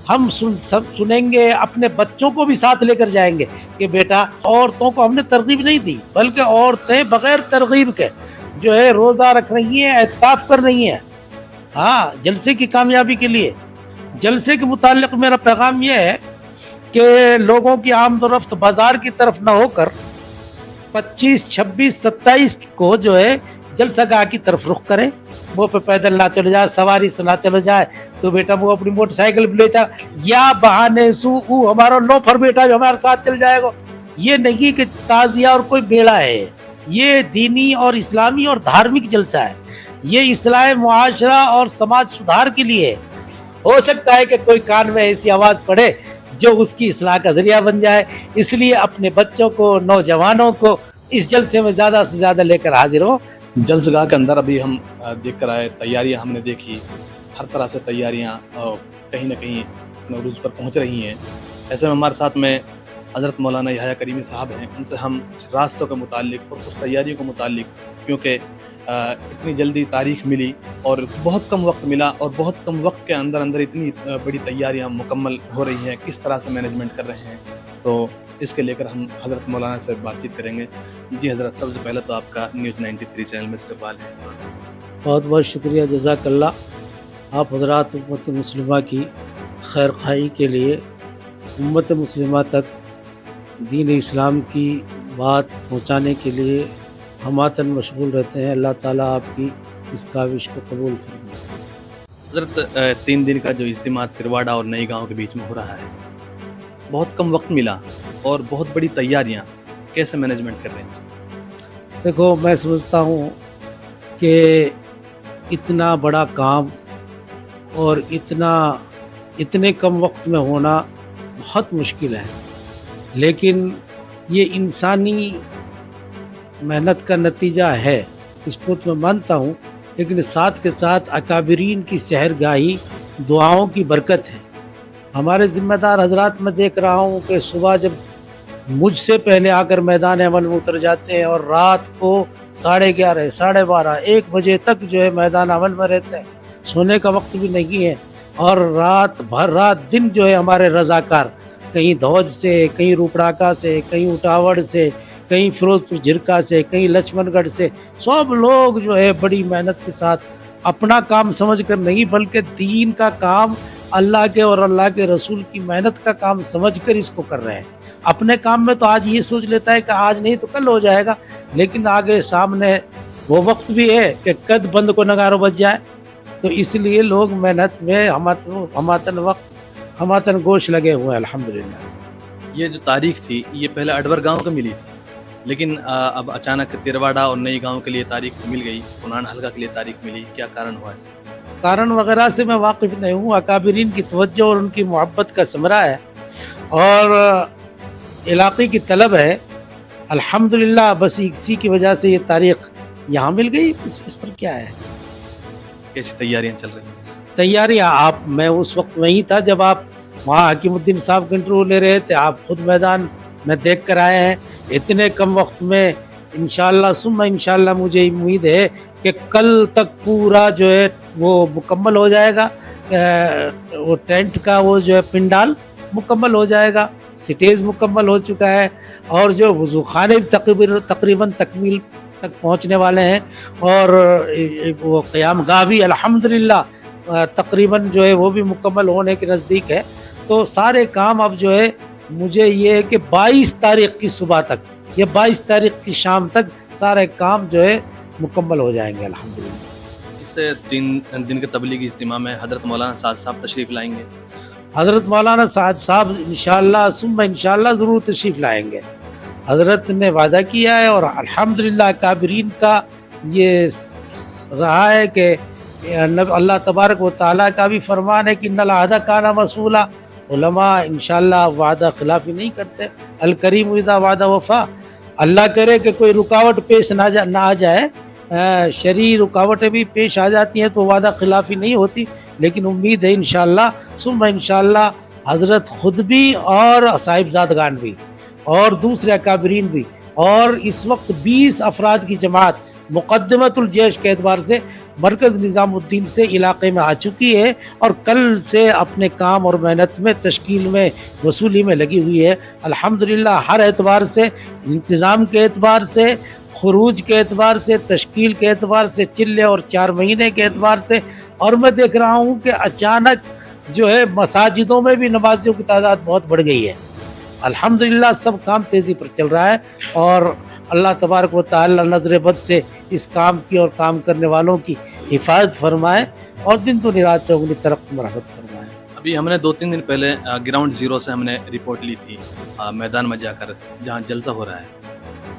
ہم سب سنیں گے، اپنے بچوں کو بھی ساتھ لے کر جائیں گے کہ بیٹا، عورتوں کو ہم نے ترغیب نہیں دی، بلکہ عورتیں بغیر ترغیب کے جو ہے روزہ رکھ رہی ہیں، اعتکاف کر رہی ہیں، ہاں، جلسے کی کامیابی کے لیے۔ جلسے کے متعلق میرا پیغام یہ ہے کہ لوگوں کی آمد و رفت بازار کی طرف نہ ہو کر 25، 26، 27 کو جو ہے جلسہ گاہ کی طرف رخ کریں۔ وہ پہ پیدل نہ چلے جائے، سواری سے نہ چلے جائے، تو بیٹا وہ اپنی موٹر سائیکل پہ لے جا، یا بہانے سو ہمارا لوفر بیٹا جو ہمارے ساتھ چل جائے گا۔ یہ نہیں کہ تعزیہ اور کوئی بیڑا ہے، یہ دینی اور اسلامی اور دھارمک جلسہ ہے، یہ اصلاح معاشرہ اور سماج سدھار کے لیے ہے۔ ہو سکتا ہے کہ کوئی کان میں ایسی آواز پڑے جو اس کی اصلاح کا ذریعہ بن جائے، اس لیے اپنے بچوں کو، نوجوانوں کو اس جلسے میں زیادہ سے زیادہ لے کر حاضر ہو۔ جلسہ گاہ کے اندر ابھی ہم دیکھ کر آئے، تیاریاں ہم نے دیکھی، ہر طرح سے تیاریاں کہیں نہ کہیں نوروز پر پہنچ رہی ہیں۔ ایسے میں ہمارے ساتھ میں حضرت مولانا یحییٰ کریمی صاحب ہیں، ان سے ہم راستوں کے متعلق اور اس تیاریوں کے متعلق، کیونکہ اتنی جلدی تاریخ ملی اور بہت کم وقت ملا، اور بہت کم وقت کے اندر اندر اتنی بڑی تیاریاں مکمل ہو رہی ہیں، کس طرح سے مینجمنٹ کر رہے ہیں، تو اس کے لے کر ہم حضرت مولانا سے بات چیت کریں گے۔ جی حضرت، سب سے پہلے تو آپ کا نیوز 93 چینل میں استقبال ہے۔ بہت بہت شکریہ، جزاک اللہ۔ آپ حضرات امت مسلمہ کی خیر خواہی کے لیے امت مسلمہ تک دین اسلام کی بات پہنچانے کے لیے ہماتاً مشغول رہتے ہیں۔ اللہ تعالیٰ آپ کی اس کاوش کو قبول فرمائے۔ حضرت 3 دن کا جو اجتماع ترواڑا اور نئی گاؤں کے بیچ میں ہو رہا ہے، بہت کم وقت ملا اور بہت بڑی تیاریاں، کیسے مینجمنٹ کر رہے ہیں؟ دیکھو، میں سمجھتا ہوں کہ اتنا بڑا کام اور اتنے کم وقت میں ہونا بہت مشکل ہے، لیکن یہ انسانی محنت کا نتیجہ ہے، اس کو تو میں مانتا ہوں، لیکن ساتھ کے ساتھ اکابرین کی سحرگاہی، دعاؤں کی برکت ہے۔ ہمارے ذمہ دار حضرات میں دیکھ رہا ہوں کہ صبح جب مجھ سے پہلے آ کر میدان عمل میں اتر جاتے ہیں اور رات کو 11:30، 12:30، 1 بجے تک جو ہے میدان عمل میں رہتے ہیں، سونے کا وقت بھی نہیں ہے، اور رات دن جو ہے ہمارے رضاکار کہیں دھوج سے، کہیں روپڑاکا سے، کہیں اٹاوڑ سے، کہیں فیروز پور جھرکا سے، کہیں لچھمن گڑھ سے، سب لوگ جو ہے بڑی محنت کے ساتھ اپنا کام سمجھ کر نہیں، بلکہ دین کا کام، اللہ کے اور اللہ کے رسول کی محنت کا کام سمجھ کر اس کو کر رہے ہیں۔ اپنے کام میں تو آج یہ سوچ لیتا ہے کہ آج نہیں تو کل ہو جائے گا، لیکن آگے سامنے وہ وقت بھی ہے کہ قد بند کو نگارو بج جائے، تو اس لیے لوگ محنت میں ہماتن گوش لگے ہوئے ہیں الحمدللہ۔ یہ جو تاریخ تھی، یہ پہلے اڈور گاؤں کو ملی تھی، لیکن اب اچانک ترواڑا اور نئی گاؤں کے لیے تاریخ مل گئی، پونان حلقہ کے لیے تاریخ ملی، کیا کارن ہوا ایسا؟ کارن وغیرہ سے میں واقف نہیں ہوں، اکابرین کی توجہ اور ان کی محبت کا ثمرہ ہے، اور علاقے کی طلب ہے، الحمدللہ، بس اسی کی وجہ سے یہ تاریخ یہاں مل گئی، اس پر کیا ہے۔ کیسی تیاریاں چل رہی ہیں؟ تیاریاں، میں اس وقت وہیں تھا جب آپ وہاں حکیم الدین صاحب کا انٹرویو لے رہے تھے، آپ خود میدان میں دیکھ کر آئے ہیں۔ اتنے کم وقت میں انشاءاللہ ثم انشاءاللہ مجھے امید ہے کہ کل تک پورا جو ہے وہ مکمل ہو جائے گا، وہ ٹینٹ کا وہ جو ہے پنڈال مکمل ہو جائے گا، سٹیج مکمل ہو چکا ہے، اور جو وضو خانے تقریباً تکمیل تک پہنچنے والے ہیں، اور وہ قیام گاہ بھی الحمدللہ تقریباً جو ہے وہ بھی مکمل ہونے کے نزدیک ہے۔ تو سارے کام اب جو ہے مجھے یہ ہے کہ 22 تاریخ کی صبح تک یا 22 تاریخ کی شام تک سارے کام جو ہے مکمل ہو جائیں گے الحمدللہ۔ اس سے 3 دن کے تبلیغی اجتماع میں حضرت مولانا سعد صاحب تشریف لائیں گے؟ حضرت مولانا سعد صاحب انشاءاللہ ثم انشاءاللہ ضرور تشریف لائیں گے۔ حضرت نے وعدہ کیا ہے، اور الحمدللہ کابرین کا یہ رہا ہے کہ اللہ تبارک و تعالیٰ کا بھی فرمان ہے کہ ان العہد کان مسئولا، علماء انشاءاللہ وعدہ خلافی نہیں کرتے، الکریم اذا وعدہ وفا۔ اللہ کرے کہ کوئی رکاوٹ پیش نہ آ جائے، شرعی رکاوٹیں بھی پیش آ جاتی ہیں تو وعدہ خلافی نہیں ہوتی، لیکن امید ہے انشاءاللہ ثم انشاءاللہ حضرت خود بھی اور صاحبزادگان بھی اور دوسرے اکابرین بھی، اور اس وقت 20 افراد کی جماعت مقدمۃ الجیش کے اعتبار سے مرکز نظام الدین سے علاقے میں آ چکی ہے اور کل سے اپنے کام اور محنت میں تشکیل میں وصولی میں لگی ہوئی ہے الحمدللہ. ہر اعتبار سے، انتظام کے اعتبار سے، خروج کے اعتبار سے، تشکیل کے اعتبار سے، چلے اور 4 مہینے کے اعتبار سے. اور میں دیکھ رہا ہوں کہ اچانک جو ہے مساجدوں میں بھی نمازیوں کی تعداد بہت بڑھ گئی ہے. الحمدللہ سب کام تیزی پر چل رہا ہے اور اللہ تبارک و تعالی نظر بد سے اس کام کی اور کام کرنے والوں کی حفاظت فرمائے اور دن دنیا رات چوگنی ترقی مرحمت فرمائے. ابھی ہم نے 2-3 دن پہلے گراؤنڈ زیرو سے ہم نے رپورٹ لی تھی میدان میں جا کر جہاں جلسہ ہو رہا ہے.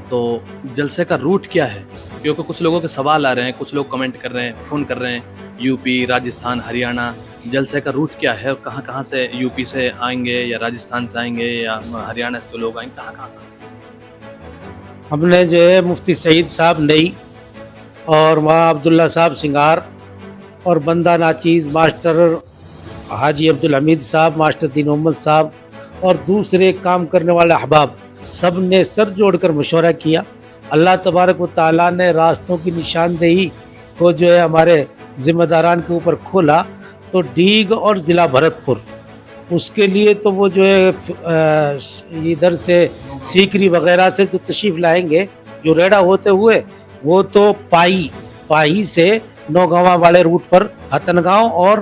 تو جلسے کا روٹ کیا ہے؟ کیونکہ کچھ لوگوں کے سوال آ رہے ہیں، کچھ لوگ کمنٹ کر رہے ہیں، فون کر رہے ہیں، یو پی، راجستھان، ہریانہ، جلسے کا روٹ کیا ہے؟ کہاں کہاں سے یو پی سے آئیں گے یا راجستھان سے آئیں گے یا ہریانہ سے جو لوگ آئیں گے، کہاں کہاں سے آئیں گے؟ ہم نے جو ہے مفتی سعید صاحب نئی اور وہاں عبداللہ صاحب سنگار اور بندہ ناچیز ماسٹر حاجی عبدالحمید صاحب، ماسٹر دین محمد صاحب اور دوسرے کام کرنے والے احباب سب نے سر جوڑ کر مشورہ کیا. اللہ تبارک و تعالیٰ نے راستوں کی نشاندہی کو جو ہے ہمارے ذمہ داران کے اوپر کھولا. تو ڈیگ اور ضلع بھرت پور اس کے لیے تو وہ جو ہے ادھر سے سیکری وغیرہ سے جو تشریف لائیں گے جو ریڈا ہوتے ہوئے وہ تو پائی سے نوگاواں والے روٹ پر ہتن گاؤں اور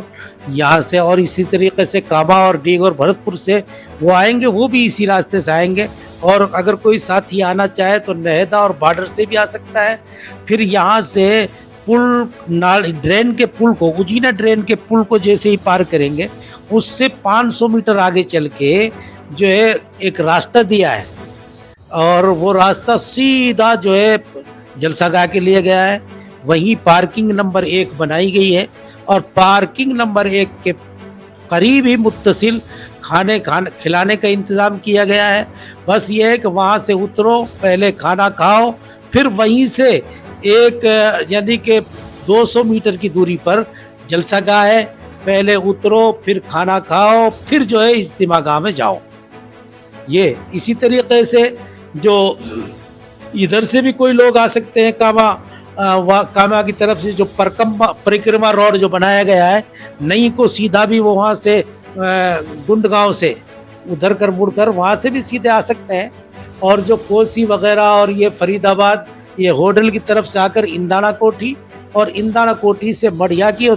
یہاں سے، اور اسی طریقے سے کاما اور ڈیگ اور بھرت پور سے وہ آئیں گے، وہ بھی اسی راستے سے آئیں گے. اور اگر کوئی ساتھی آنا چاہے تو نہیدا اور بارڈر سے بھی آ سکتا ہے. پھر یہاں سے ڈرین کے پل کو، اجینا ڈرین کے پل کو جیسے ہی پار کریں گے اس سے 500 میٹر آگے چل کے جو ہے ایک راستہ دیا ہے اور وہ راستہ سیدھا جو ہے جلسہ گاہ کے لیے گیا ہے. وہیں پارکنگ نمبر 1 بنائی گئی ہے اور پارکنگ نمبر 1 کے قریب ہی متصل کھلانے کا انتظام کیا گیا ہے. بس یہ ہے کہ وہاں سے اترو، پہلے کھانا کھاؤ، پھر وہیں سے ایک یعنی کہ 200 میٹر کی دوری پر جلسہ گاہ ہے، پہلے اترو، پھر کھانا کھاؤ، پھر جو ہے اجتماع گاہ میں جاؤ. یہ اسی طریقے سے جو ادھر سے بھی کوئی لوگ آ سکتے ہیں، کاما کی طرف سے جو پریکرما روڈ جو بنایا گیا ہے نئی کو سیدھا بھی وہاں سے گنڈ گاؤں سے ادھر کر مڑ کر وہاں سے بھی سیدھے آ سکتے ہیں. اور جو کوسی وغیرہ اور یہ فرید آباد، یہ ہوڈل کی طرف سے آ کر اندانہ کوٹھی اور اندانہ کوٹھی سے مڑیا کی اور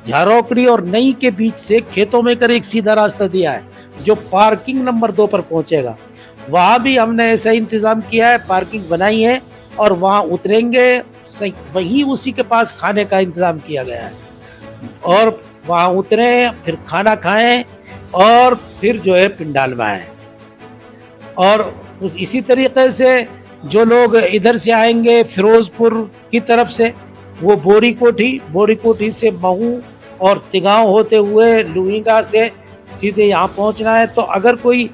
جھاروکڑی اور نئی کے بیچ سے کھیتوں میں کر ایک سیدھا راستہ دیا ہے جو پارکنگ نمبر 2 پر پہنچے گا. وہاں بھی ہم نے ایسا انتظام کیا ہے، پارکنگ بنائی ہے اور وہاں اتریں گے، وہیں اسی کے پاس کھانے کا انتظام کیا گیا ہے اور وہاں اتریں، پھر کھانا کھائیں اور پھر جو ہے پنڈال میں آئیں. اور اسی طریقے سے جو لوگ ادھر سے آئیں گے فیروز پور کی طرف سے، وہ بوری کوٹھی سے مہو اور تگاؤں ہوتے ہوئے لوہینگا سے سیدھے یہاں پہنچنا ہے. تو اگر کوئی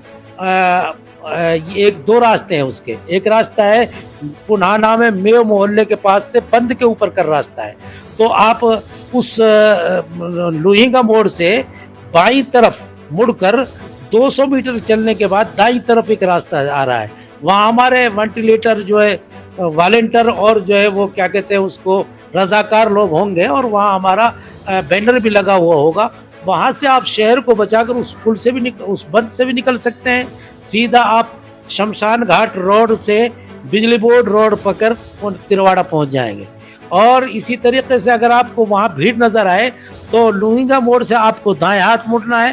1-2 راستے ہیں اس کے، ایک راستہ ہے پنہانہ میں میو محلے کے پاس سے بند کے اوپر کر راستہ ہے، تو آپ اس لوہینگا موڑ سے بائیں طرف مڑ کر 200 میٹر چلنے کے بعد دائیں طرف ایک راستہ آ رہا ہے. وہاں ہمارے وینٹیلیٹر جو ہے والنٹر اور جو ہے وہ کیا کہتے ہیں اس کو رضاکار لوگ ہوں گے اور وہاں ہمارا بینر بھی لگا ہوا ہوگا. وہاں سے آپ شہر کو بچا کر اس پل سے بھی اس بند سے بھی نکل سکتے ہیں. سیدھا آپ شمشان گھاٹ روڈ سے بجلی بورڈ روڈ پکڑ ترواڑا پہنچ جائیں گے. اور اسی طریقے سے اگر آپ کو وہاں بھیڑ نظر آئے تو لوہینگا موڑ سے آپ کو دائیں ہاتھ مڑنا ہے.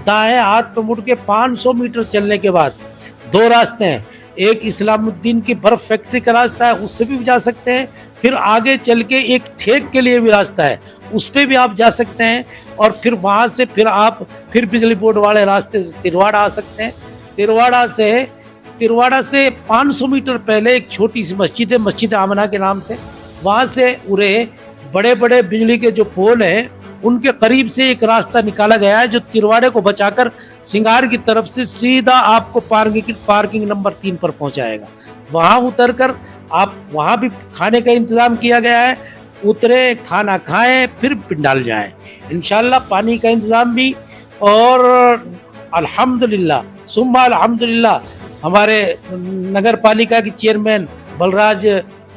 دائیں ہاتھ پہ مڑ کے 500 میٹر چلنے کے بعد 2 راستے ہیں، ایک اسلام الدین کی برف فیکٹری کا راستہ ہے، اس سے بھی جا سکتے ہیں. پھر آگے چل کے ایک ٹھیک کے لیے بھی راستہ ہے، اس پہ بھی آپ جا سکتے ہیں. اور پھر وہاں سے پھر بجلی بورڈ والے راستے سے ترواڑا آ سکتے ہیں. ترواڑا سے 500 میٹر پہلے ایک چھوٹی سی مسجد ہے، مسجد آمنہ کے نام سے. وہاں سے بڑے بڑے بجلی کے جو پول ہیں ان کے قریب سے ایک راستہ نکالا گیا ہے جو ترواڑے کو بچا کر سنگار کی طرف سے سیدھا آپ کو پارکنگ نمبر 3 پر پہنچائے گا. وہاں اتر کر آپ وہاں بھی کھانے کا انتظام کیا گیا ہے، اتریں، کھانا کھائیں، پھر پنڈال جائیں. انشاءاللہ پانی کا انتظام بھی. اور الحمدللہ ثم الحمدللہ ہمارے نگر پالیکا کی چیئرمین بلراج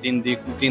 3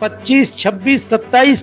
25, 26, 27